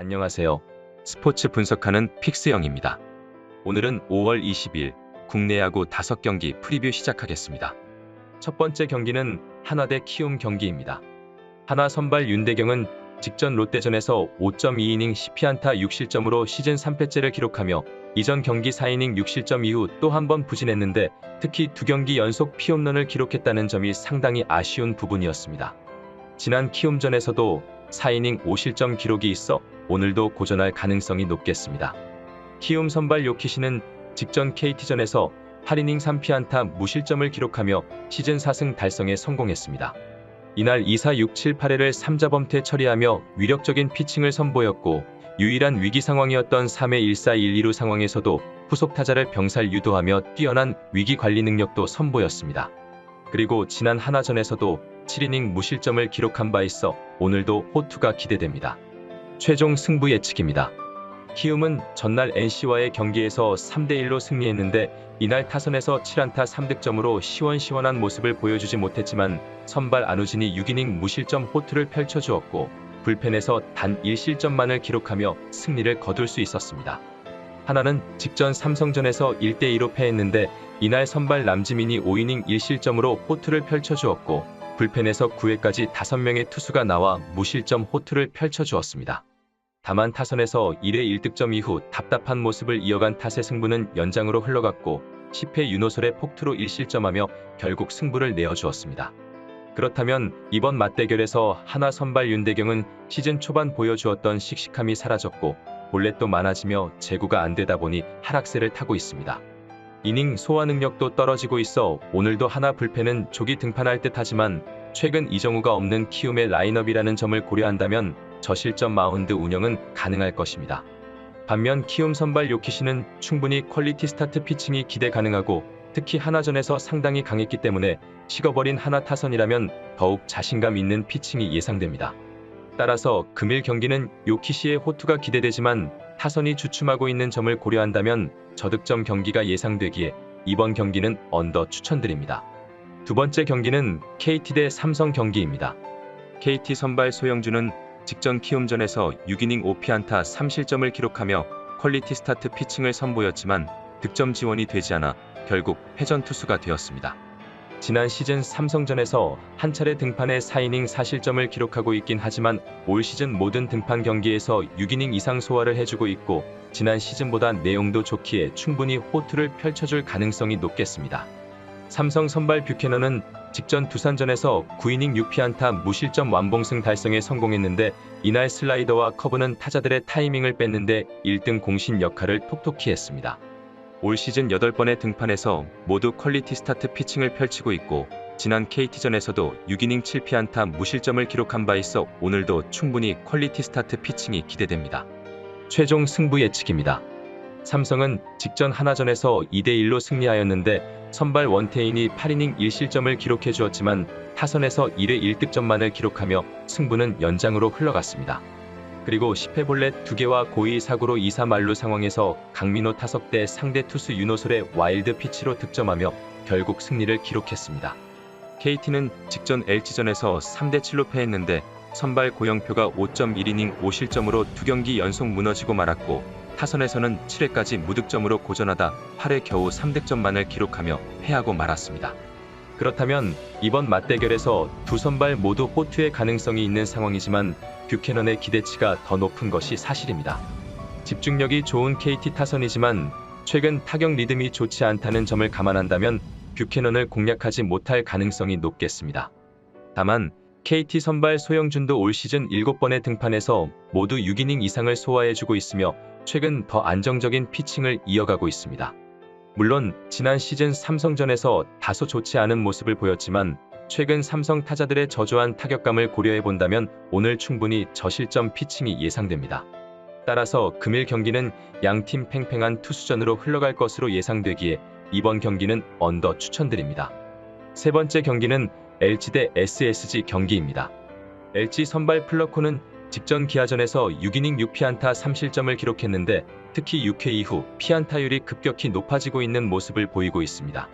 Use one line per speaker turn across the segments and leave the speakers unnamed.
안녕하세요. 스포츠 분석하는 픽스영입니다. 오늘은 5월 20일 국내 야구 5경기 프리뷰 시작하겠습니다. 첫 번째 경기는 하나 대 키움 경기입니다. 하나 선발 윤대경은 직전 롯데전에서 5.2이닝 10피안타 6실점으로 시즌 3패째를 기록하며 이전 경기 4이닝 6실점 이후 또 한 번 부진했는데 특히 2경기 연속 피홈런을 기록했다는 점이 상당히 아쉬운 부분이었습니다. 지난 키움전에서도 4이닝 5실점 기록이 있어 오늘도 고전할 가능성이 높겠습니다. 키움 선발 요키시는 직전 KT전에서 8이닝 3피안타 무실점을 기록하며 시즌 4승 달성에 성공했습니다. 이날 2사 6, 7, 8회를 3자범퇴 처리하며 위력적인 피칭을 선보였고 유일한 위기 상황이었던 3회 1사 1, 2루 상황에서도 후속 타자를 병살 유도하며 뛰어난 위기 관리 능력도 선보였습니다. 그리고 지난 하나전에서도 7이닝 무실점을 기록한 바 있어 오늘도 호투가 기대됩니다. 최종 승부 예측입니다. 키움은 전날 NC와의 경기에서 3대1로 승리했는데 이날 타선에서 7안타 3득점으로 시원시원한 모습을 보여주지 못했지만 선발 안우진이 6이닝 무실점 호투를 펼쳐주었고 불펜에서 단 1실점만을 기록하며 승리를 거둘 수 있었습니다. 하나는 직전 삼성전에서 1대2로 패했는데 이날 선발 남지민이 5이닝 1실점으로 호투를 펼쳐주었고 불펜에서 9회까지 5명의 투수가 나와 무실점 호투를 펼쳐주었습니다. 다만 타선에서 1회 1득점 이후 답답한 모습을 이어간 탓에 승부는 연장으로 흘러갔고 10회 윤호솔의 폭투로 1실점하며 결국 승부를 내어주었습니다. 그렇다면 이번 맞대결에서 하나 선발 윤대경은 시즌 초반 보여주었던 씩씩함이 사라졌고 볼넷도 많아지며 제구가 안되다 보니 하락세를 타고 있습니다. 이닝 소화 능력도 떨어지고 있어 오늘도 하나 불펜은 조기 등판할 듯하지만 최근 이정우가 없는 키움의 라인업이라는 점을 고려한다면 저실점 마운드 운영은 가능할 것입니다. 반면 키움 선발 요키시는 충분히 퀄리티 스타트 피칭이 기대 가능하고 특히 하나전에서 상당히 강했기 때문에 식어버린 하나 타선이라면 더욱 자신감 있는 피칭이 예상됩니다. 따라서 금일 경기는 요키시의 호투가 기대되지만 타선이 주춤하고 있는 점을 고려한다면 저득점 경기가 예상되기에 이번 경기는 언더 추천드립니다. 두 번째 경기는 KT 대 삼성 경기입니다. KT 선발 소영준은 직전 키움전에서 6이닝 5피안타 3실점을 기록하며 퀄리티 스타트 피칭을 선보였지만 득점 지원이 되지 않아 결국 패전 투수가 되었습니다. 지난 시즌 삼성전에서 한 차례 등판에 4이닝 4실점을 기록하고 있긴 하지만 올 시즌 모든 등판 경기에서 6이닝 이상 소화를 해주고 있고 지난 시즌보다 내용도 좋기에 충분히 호투를 펼쳐줄 가능성이 높겠습니다. 삼성 선발 뷰캐넌은 직전 두산전에서 9이닝 6피안타 무실점 완봉승 달성에 성공했는데 이날 슬라이더와 커브는 타자들의 타이밍을 뺐는데 1등 공신 역할을 톡톡히 했습니다. 올 시즌 8번의 등판에서 모두 퀄리티 스타트 피칭을 펼치고 있고 지난 KT전에서도 6이닝 7피안타 무실점을 기록한 바 있어 오늘도 충분히 퀄리티 스타트 피칭이 기대됩니다. 최종 승부 예측입니다. 삼성은 직전 하나전에서 2대1로 승리하였는데 선발 원태인이 8이닝 1실점을 기록해 주었지만 타선에서 1회 1득점만을 기록하며 승부는 연장으로 흘러갔습니다. 그리고 10회 볼넷 2개와 고의 사구로 2사 만루 상황에서 강민호 타석대 상대 투수 윤호솔의 와일드 피치로 득점하며 결국 승리를 기록했습니다. KT는 직전 LG전에서 3대7로 패했는데 선발 고영표가 5.1이닝 5실점으로 2경기 연속 무너지고 말았고 타선에서는 7회까지 무득점으로 고전하다 8회 겨우 3득점만을 기록하며 패하고 말았습니다. 그렇다면 이번 맞대결에서 두 선발 모두 호투의 가능성이 있는 상황이지만 뷰캐넌의 기대치가 더 높은 것이 사실입니다. 집중력이 좋은 KT 타선이지만 최근 타격 리듬이 좋지 않다는 점을 감안한다면 뷰캐넌을 공략하지 못할 가능성이 높겠습니다. 다만 KT 선발 소영준도 올 시즌 7번의 등판에서 모두 6이닝 이상을 소화해주고 있으며 최근 더 안정적인 피칭을 이어가고 있습니다. 물론 지난 시즌 삼성전에서 다소 좋지 않은 모습을 보였지만 최근 삼성 타자들의 저조한 타격감을 고려해본다면 오늘 충분히 저실점 피칭이 예상됩니다. 따라서 금일 경기는 양팀 팽팽한 투수전으로 흘러갈 것으로 예상되기에 이번 경기는 언더 추천드립니다. 세 번째 경기는 LG 대 SSG 경기입니다. LG 선발 플러코는 직전 기아전에서 6이닝 6피안타 3실점을 기록했는데 특히 6회 이후 피안타율이 급격히 높아지고 있는 모습을 보이고 있습니다.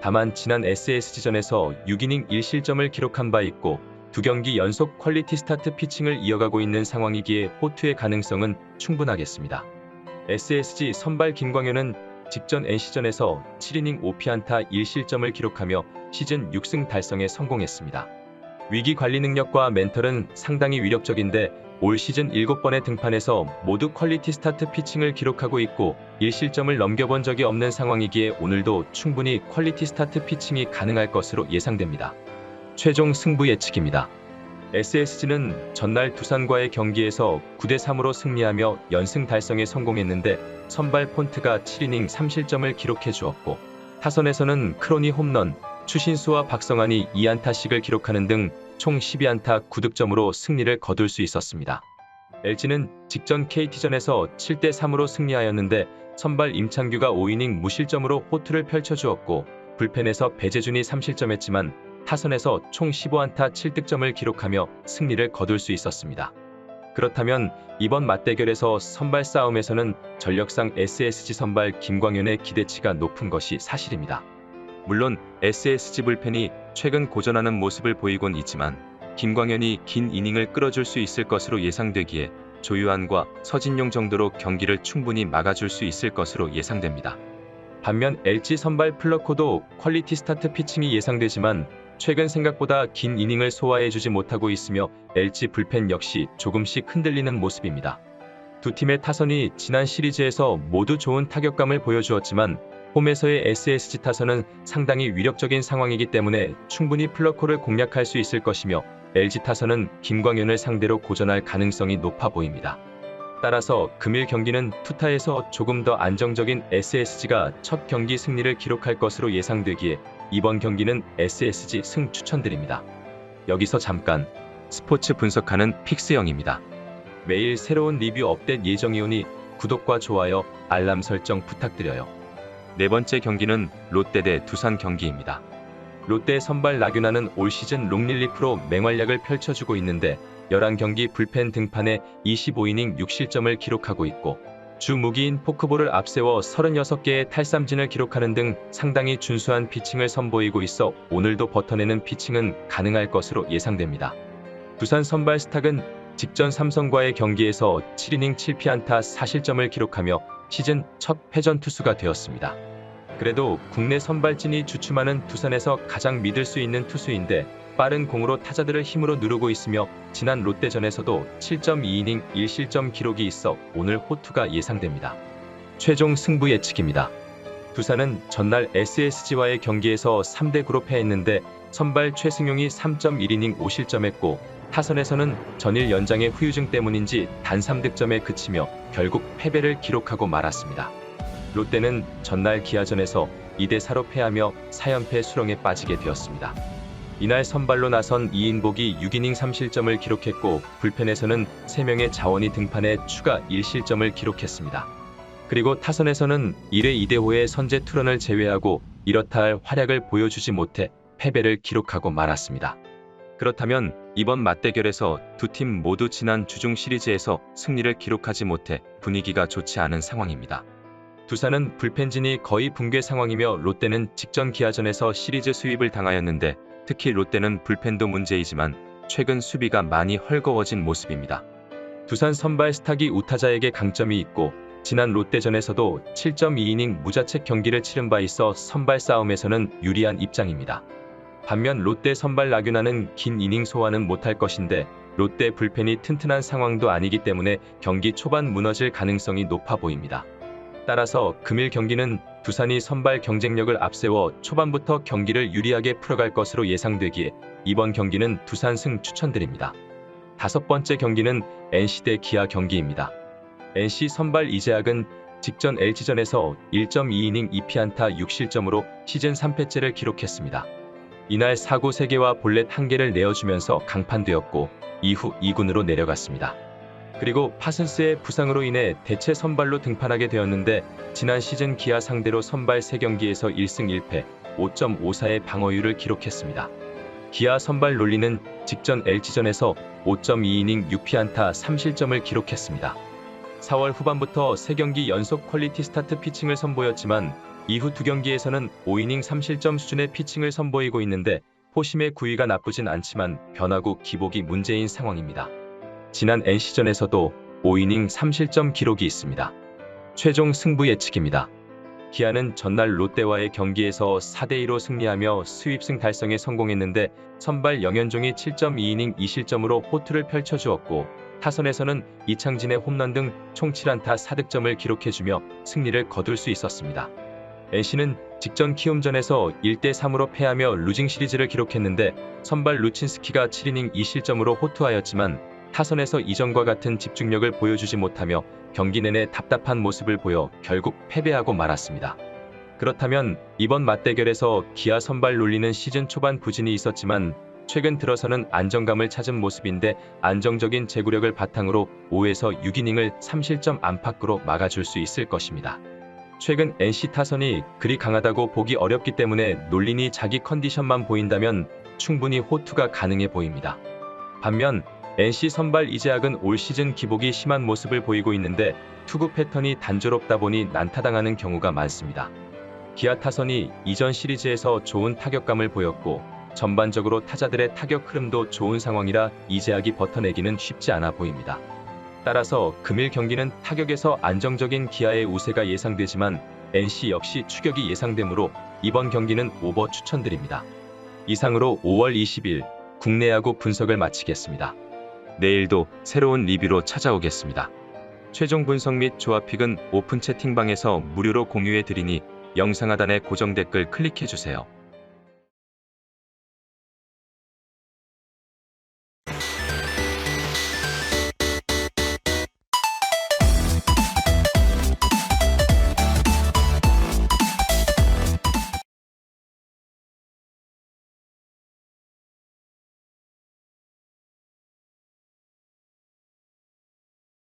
다만 지난 SSG전에서 6이닝 1실점을 기록한 바 있고 두 경기 연속 퀄리티 스타트 피칭을 이어가고 있는 상황이기에 호투의 가능성은 충분하겠습니다. SSG 선발 김광현은 직전 NC전에서 7이닝 5피안타 1실점을 기록하며 시즌 6승 달성에 성공했습니다. 위기 관리 능력과 멘털은 상당히 위력적인데 올 시즌 7번의 등판에서 모두 퀄리티 스타트 피칭을 기록하고 있고 1실점을 넘겨본 적이 없는 상황이기에 오늘도 충분히 퀄리티 스타트 피칭이 가능할 것으로 예상됩니다. 최종 승부 예측입니다. SSG는 전날 두산과의 경기에서 9대3으로 승리하며 연승 달성에 성공했는데 선발 폰트가 7이닝 3실점을 기록해 주었고 타선에서는 크로니 홈런, 추신수와 박성환이 2안타씩을 기록하는 등 총 12안타 9득점으로 승리를 거둘 수 있었습니다. LG는 직전 KT전에서 7대3으로 승리하였는데 선발 임창규가 5이닝 무실점으로 호투를 펼쳐주었고 불펜에서 배재준이 3실점했지만 타선에서 총 15안타 7득점을 기록하며 승리를 거둘 수 있었습니다. 그렇다면 이번 맞대결에서 선발 싸움에서는 전력상 SSG 선발 김광현의 기대치가 높은 것이 사실입니다. 물론 SSG 불펜이 최근 고전하는 모습을 보이곤 있지만 김광현이 긴 이닝을 끌어줄 수 있을 것으로 예상되기에 조유한과 서진용 정도로 경기를 충분히 막아줄 수 있을 것으로 예상됩니다. 반면 LG 선발 플러코도 퀄리티 스타트 피칭이 예상되지만 최근 생각보다 긴 이닝을 소화해주지 못하고 있으며 LG 불펜 역시 조금씩 흔들리는 모습입니다. 두 팀의 타선이 지난 시리즈에서 모두 좋은 타격감을 보여주었지만 홈에서의 SSG 타선은 상당히 위력적인 상황이기 때문에 충분히 플러코를 공략할 수 있을 것이며 LG 타선은 김광현을 상대로 고전할 가능성이 높아 보입니다. 따라서 금일 경기는 투타에서 조금 더 안정적인 SSG가 첫 경기 승리를 기록할 것으로 예상되기에 이번 경기는 SSG 승 추천드립니다. 여기서 잠깐 스포츠 분석하는 픽스영입니다. 매일 새로운 리뷰 업데이트 예정이오니 구독과 좋아요, 알람 설정 부탁드려요. 네 번째 경기는 롯데 대 두산 경기입니다. 롯데 선발 라규나는 올 시즌 롱릴리프로 맹활약을 펼쳐주고 있는데 11경기 불펜 등판에 25이닝 6실점을 기록하고 있고 주 무기인 포크볼을 앞세워 36개의 탈삼진을 기록하는 등 상당히 준수한 피칭을 선보이고 있어 오늘도 버텨내는 피칭은 가능할 것으로 예상됩니다. 두산 선발 스탁은 직전 삼성과의 경기에서 7이닝 7피안타 4실점을 기록하며 시즌 첫 회전 투수가 되었습니다. 그래도 국내 선발진이 주춤하는 두산에서 가장 믿을 수 있는 투수인데 빠른 공으로 타자들을 힘으로 누르고 있으며 지난 롯데전에서도 7.2이닝 1실점 기록이 있어 오늘 호투가 예상됩니다. 최종 승부 예측입니다. 두산은 전날 SSG와의 경기에서 3대9로 패했는데 선발 최승용이 3.1이닝 5실점했고 타선에서는 전일 연장의 후유증 때문인지 단 3득점에 그치며 결국 패배를 기록하고 말았습니다. 롯데는 전날 기아전에서 2대4로 패하며 4연패 수렁에 빠지게 되었습니다. 이날 선발로 나선 이인복이 6이닝 3실점을 기록했고 불펜에서는 3명의 자원이 등판해 추가 1실점을 기록했습니다. 그리고 타선에서는 1회 2대5의 선제 투런을 제외하고 이렇다 할 활약을 보여주지 못해 패배를 기록하고 말았습니다. 그렇다면 이번 맞대결에서 두 팀 모두 지난 주중 시리즈에서 승리를 기록하지 못해 분위기가 좋지 않은 상황입니다. 두산은 불펜진이 거의 붕괴 상황이며 롯데는 직전 기아전에서 시리즈 수입을 당하였는데 특히 롯데는 불펜도 문제이지만 최근 수비가 많이 헐거워진 모습입니다. 두산 선발 스탁이 우타자에게 강점이 있고 지난 롯데전에서도 7.2이닝 무자책 경기를 치른 바 있어 선발 싸움에서는 유리한 입장입니다. 반면 롯데 선발 라규나는 긴 이닝 소화는 못할 것인데 롯데 불펜이 튼튼한 상황도 아니기 때문에 경기 초반 무너질 가능성이 높아 보입니다. 따라서 금일 경기는 두산이 선발 경쟁력을 앞세워 초반부터 경기를 유리하게 풀어갈 것으로 예상되기에 이번 경기는 두산 승 추천드립니다. 다섯 번째 경기는 NC 대 기아 경기입니다. NC 선발 이재학은 직전 LG전에서 1.2이닝 2피안타 6실점으로 시즌 3패째를 기록했습니다. 이날 사구 3개와 볼넷 1개를 내어주면서 강판되었고 이후 2군으로 내려갔습니다. 그리고 파슨스의 부상으로 인해 대체 선발로 등판하게 되었는데 지난 시즌 기아 상대로 선발 3경기에서 1승 1패 5.54의 방어율을 기록했습니다. 기아 선발 롤리는 직전 LG전에서 5.2이닝 6피안타 3실점을 기록했습니다. 4월 후반부터 3경기 연속 퀄리티 스타트 피칭을 선보였지만 이후 2경기에서는 5이닝 3실점 수준의 피칭을 선보이고 있는데 포심의 구위가 나쁘진 않지만 변화구 기복이 문제인 상황입니다. 지난 NC전에서도 5이닝 3실점 기록이 있습니다. 최종 승부 예측입니다. 기아는 전날 롯데와의 경기에서 4대2로 승리하며 스윕승 달성에 성공했는데 선발 영현종이 7.2이닝 2실점으로 호투를 펼쳐주었고 타선에서는 이창진의 홈런 등 총 7안타 4득점을 기록해주며 승리를 거둘 수 있었습니다. NC는 직전 키움전에서 1대3으로 패하며 루징 시리즈를 기록했는데 선발 루친스키가 7이닝 2실점으로 호투하였지만 타선에서 이전과 같은 집중력을 보여주지 못하며 경기 내내 답답한 모습을 보여 결국 패배하고 말았습니다. 그렇다면 이번 맞대결에서 기아 선발 놀리는 시즌 초반 부진이 있었지만 최근 들어서는 안정감을 찾은 모습인데 안정적인 제구력을 바탕으로 5에서 6이닝을 3실점 안팎으로 막아줄 수 있을 것입니다. 최근 NC 타선이 그리 강하다고 보기 어렵기 때문에 놀리니 자기 컨디션만 보인다면 충분히 호투가 가능해 보입니다. 반면 NC 선발 이재학은 올 시즌 기복이 심한 모습을 보이고 있는데 투구 패턴이 단조롭다 보니 난타당하는 경우가 많습니다. 기아 타선이 이전 시리즈에서 좋은 타격감을 보였고 전반적으로 타자들의 타격 흐름도 좋은 상황이라 이재학이 버텨내기는 쉽지 않아 보입니다. 따라서 금일 경기는 타격에서 안정적인 기아의 우세가 예상되지만 NC 역시 추격이 예상되므로 이번 경기는 오버 추천드립니다. 이상으로 5월 20일 국내 야구 분석을 마치겠습니다. 내일도 새로운 리뷰로 찾아오겠습니다. 최종 분석 및 조합픽은 오픈 채팅방에서 무료로 공유해 드리니 영상 하단의 고정 댓글 클릭해 주세요.